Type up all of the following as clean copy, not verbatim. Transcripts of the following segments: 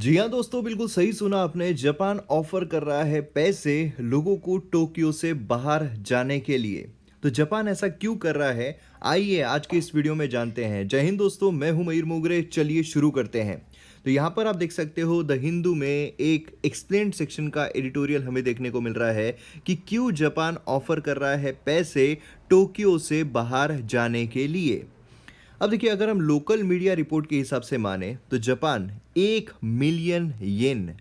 जी हाँ दोस्तों, बिल्कुल सही सुना आपने। जापान ऑफर कर रहा है पैसे लोगों को टोक्यो से बाहर जाने के लिए। तो जापान ऐसा क्यों कर रहा है? आइए आज के इस वीडियो में जानते हैं। जय हिंद दोस्तों, मैं हूं मयूर मोगरे। चलिए शुरू करते हैं। तो यहाँ पर आप देख सकते हो द हिंदू में एक एक्सप्लेन्ड सेक्शन का एडिटोरियल हमें देखने को मिल रहा है कि क्यों जापान ऑफर कर रहा है पैसे टोक्यो से बाहर जाने के लिए। अब देखिए, अगर हम लोकल मीडिया रिपोर्ट के हिसाब से माने तो जापान 1 मिलियन येन,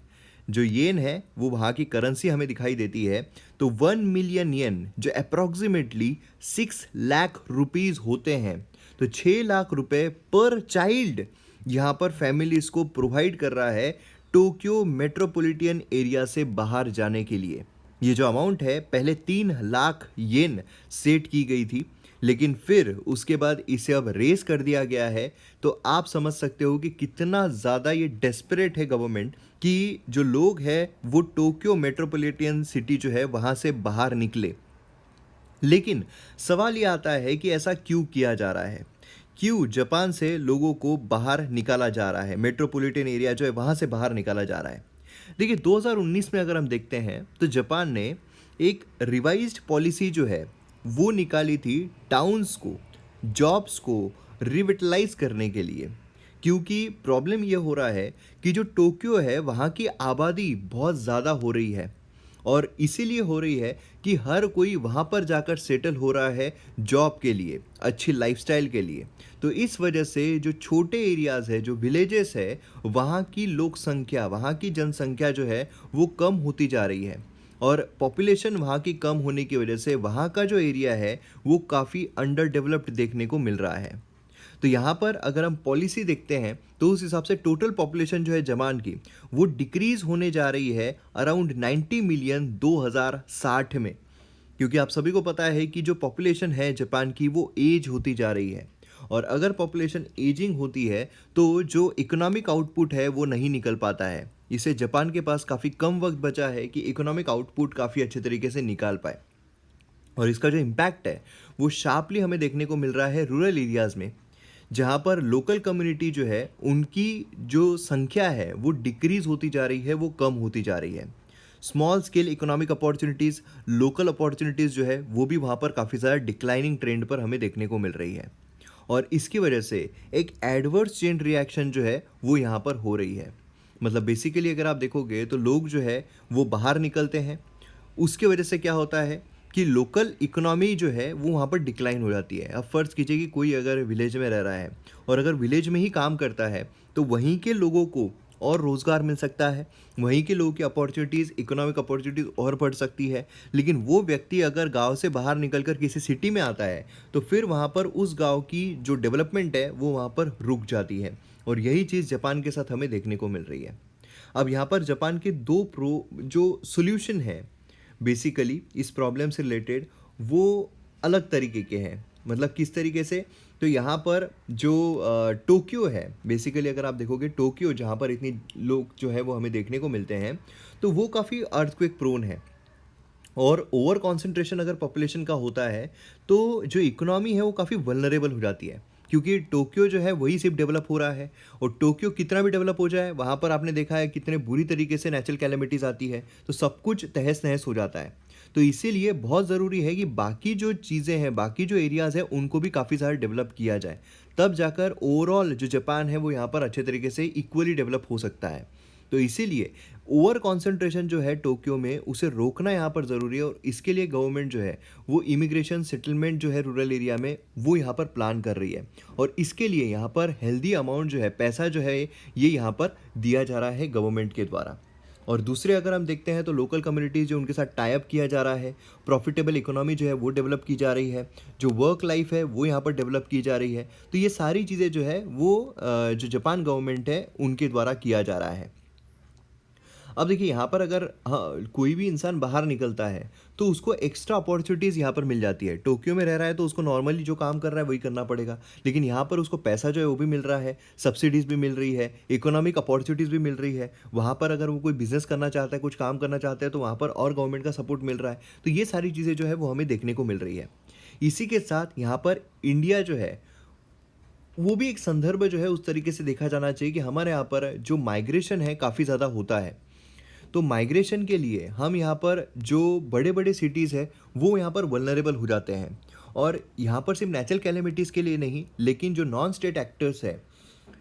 जो येन है वो वहाँ की करेंसी हमें दिखाई देती है, तो 1 मिलियन येन जो अप्रॉक्सीमेटली 6 लाख रुपीज़ होते हैं, तो 6 लाख रुपए पर चाइल्ड यहाँ पर फैमिलीज को प्रोवाइड कर रहा है टोक्यो मेट्रोपॉलिटन एरिया से बाहर जाने के लिए। ये जो अमाउंट है पहले 3 लाख येन सेट की गई थी, लेकिन फिर उसके बाद इसे अब रेस कर दिया गया है। तो आप समझ सकते हो कि कितना ज़्यादा ये डेस्परेट है गवर्नमेंट कि जो लोग हैं वो टोक्यो मेट्रोपॉलिटन सिटी जो है वहाँ से बाहर निकले। लेकिन सवाल ये आता है कि ऐसा क्यों किया जा रहा है? क्यों जापान से लोगों को बाहर निकाला जा रहा है? मेट्रोपॉलिटन एरिया जो है वहाँ से बाहर निकाला जा रहा है। देखिए, 2019 में अगर हम देखते हैं तो जापान ने एक रिवाइज्ड पॉलिसी जो है वो निकाली थी टाउन्स को, जॉब्स को रिविटलाइज करने के लिए। क्योंकि प्रॉब्लम ये हो रहा है कि जो टोक्यो है वहाँ की आबादी बहुत ज़्यादा हो रही है, और इसीलिए हो रही है कि हर कोई वहाँ पर जाकर सेटल हो रहा है जॉब के लिए, अच्छी लाइफस्टाइल के लिए। तो इस वजह से जो छोटे एरियाज़ है, जो विलेजेस है, वहाँ की लोक संख्या, वहाँ की जनसंख्या जो है वो कम होती जा रही है। और पॉपुलेशन वहाँ की कम होने की वजह से वहाँ का जो एरिया है वो काफ़ी अंडर डेवलप्ड देखने को मिल रहा है। तो यहाँ पर अगर हम पॉलिसी देखते हैं तो उस हिसाब से टोटल पॉपुलेशन जो है जापान की वो डिक्रीज होने जा रही है अराउंड 90 मिलियन 2060 में। क्योंकि आप सभी को पता है कि जो पॉपुलेशन है जापान की वो एज होती जा रही है, और अगर पॉपुलेशन एजिंग होती है तो जो इकोनॉमिक आउटपुट है वो नहीं निकल पाता है। इससे जापान के पास काफ़ी कम वक्त बचा है कि इकोनॉमिक आउटपुट काफ़ी अच्छे तरीके से निकाल पाए। और इसका जो इम्पैक्ट है वो शार्पली हमें देखने को मिल रहा है रूरल एरियाज़ में, जहाँ पर लोकल कम्युनिटी जो है उनकी जो संख्या है वो डिक्रीज होती जा रही है, वो कम होती जा रही है। Small scale economic opportunities, local opportunities जो है वो भी वहाँ पर काफ़ी ज़्यादा डिक्लाइनिंग ट्रेंड पर हमें देखने को मिल रही है। और इसकी वजह से एक एडवर्स चेन रिएक्शन जो है वो यहाँ पर हो रही है। मतलब बेसिकली अगर आप देखोगे तो लोग जो है वो बाहर निकलते हैं, उसके वजह से क्या होता है कि लोकल इकोनॉमी जो है वो वहाँ पर डिक्लाइन हो जाती है। अब फ़र्ज़ कीजिए कि कोई अगर विलेज में रह रहा है और अगर विलेज में ही काम करता है तो वहीं के लोगों को और रोज़गार मिल सकता है, वहीं के लोगों की अपॉर्चुनिटीज़, इकोनॉमिक अपॉर्चुनिटीज़ और बढ़ सकती है। लेकिन वो व्यक्ति अगर गांव से बाहर निकल कर किसी सिटी में आता है तो फिर वहाँ पर उस गांव की जो डेवलपमेंट है वो वहाँ पर रुक जाती है। और यही चीज़ जापान के साथ हमें देखने को मिल रही है। अब यहाँ पर जापान के दो प्रो जो सोल्यूशन है बेसिकली इस प्रॉब्लम से रिलेटेड, वो अलग तरीके के हैं। मतलब किस तरीके से? तो यहाँ पर जो टोक्यो है, बेसिकली अगर आप देखोगे टोक्यो जहाँ पर इतनी लोग जो है वो हमें देखने को मिलते हैं, तो वो काफ़ी अर्थक्वेक प्रोन है। और ओवर कॉन्सेंट्रेशन अगर पॉपुलेशन का होता है तो जो इकोनॉमी है वो काफ़ी वल्नरेबल हो जाती है। क्योंकि टोक्यो जो है वही सिर्फ डेवलप हो रहा है, और टोक्यो कितना भी डेवलप हो जाए वहाँ पर आपने देखा है कितने बुरी तरीके से नेचुरल कैलेमिटीज़ आती है, तो सब कुछ तहस नहस हो जाता है। तो इसीलिए बहुत ज़रूरी है कि बाकी जो चीज़ें हैं, बाकी जो एरियाज़ हैं उनको भी काफ़ी ज़्यादा डेवलप किया जाए, तब जाकर ओवरऑल जो जापान है वो यहाँ पर अच्छे तरीके से इक्वली डेवलप हो सकता है। तो इसीलिए ओवर कॉन्सेंट्रेशन जो है टोक्यो में उसे रोकना यहाँ पर ज़रूरी है, और इसके लिए गवर्नमेंट जो है वो इमिग्रेशन सेटलमेंट जो है रूरल एरिया में वो यहाँ पर प्लान कर रही है। और इसके लिए यहाँ पर हेल्दी अमाउंट जो है, पैसा जो है ये यहाँ पर दिया जा रहा है गवर्नमेंट के द्वारा। और दूसरे अगर हम देखते हैं तो लोकल कम्युनिटीज़ जो उनके साथ टाई अप किया जा रहा है, प्रॉफिटेबल इकोनॉमी जो है वो डेवलप की जा रही है, जो वर्क लाइफ है वो यहाँ पर डेवलप की जा रही है। तो ये सारी चीज़ें जो है वो जो जापान गवर्नमेंट है उनके द्वारा किया जा रहा है। अब देखिए, यहाँ पर अगर हाँ कोई भी इंसान बाहर निकलता है तो उसको एक्स्ट्रा अपॉर्चुनिटीज़ यहाँ पर मिल जाती है। टोक्यो में रह रहा है तो उसको नॉर्मली जो काम कर रहा है वही करना पड़ेगा, लेकिन यहाँ पर उसको पैसा जो है वो भी मिल रहा है, सब्सिडीज़ भी मिल रही है, इकोनॉमिक अपॉर्चुनिटीज़ भी मिल रही है। वहाँ पर अगर वो कोई बिजनेस करना चाहता है, कुछ काम करना चाहता है, तो वहाँ पर और गवर्नमेंट का सपोर्ट मिल रहा है। तो ये सारी चीज़ें जो है वो हमें देखने को मिल रही है। इसी के साथ यहाँ पर इंडिया जो है वो भी एक संदर्भ जो है उस तरीके से देखा जाना चाहिए कि हमारे यहाँ पर जो माइग्रेशन है काफ़ी ज़्यादा होता है। तो माइग्रेशन के लिए हम यहाँ पर जो बड़े-बड़े सिटीज़ हैं, वो यहाँ पर वल्नरेबल हो जाते हैं। और यहाँ पर सिर्फ नेचुरल कैलेमिटीज़ के लिए नहीं, लेकिन जो नॉन स्टेट एक्टर्स हैं,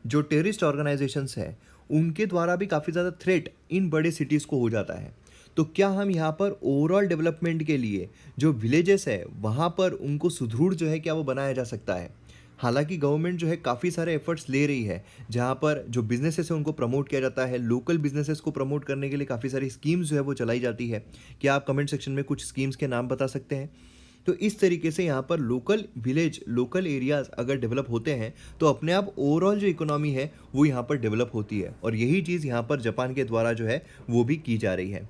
जो टेररिस्ट ऑर्गेनाइजेशंस हैं, उनके द्वारा भी काफ़ी ज़्यादा थ्रेट इन बड़े सिटीज़ को हो जाता है। तो क्या हम यहाँ पर ओवरऑल डेवलपमेंट के लिए जो विलेजेस है, वहाँ पर उनको सुदृढ़ जो है क्या वो बनाया जा सकता है? हालाँकि गवर्नमेंट जो है काफ़ी सारे एफर्ट्स ले रही है, जहाँ पर जो बिज़नेसेस है उनको प्रमोट किया जाता है, लोकल बिज़नेसेस को प्रमोट करने के लिए काफ़ी सारी स्कीम्स जो है वो चलाई जाती है। क्या आप कमेंट सेक्शन में कुछ स्कीम्स के नाम बता सकते हैं? तो इस तरीके से यहाँ पर लोकल विलेज, लोकल एरियाज़ अगर डेवलप होते हैं, तो अपने आप ओवरऑल जो इकोनॉमी है, वो यहाँ पर डेवलप होती है और यही चीज़ यहाँ पर जापान के द्वारा जो है, वो भी की जा रही है।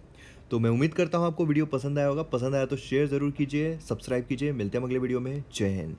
तो मैं उम्मीद करता हूँ आपको वीडियो पसंद आया होगा। पसंद आया तो शेयर ज़रूर कीजिए, सब्सक्राइब कीजिए। मिलते हैं अगले वीडियो में। जय हिंद।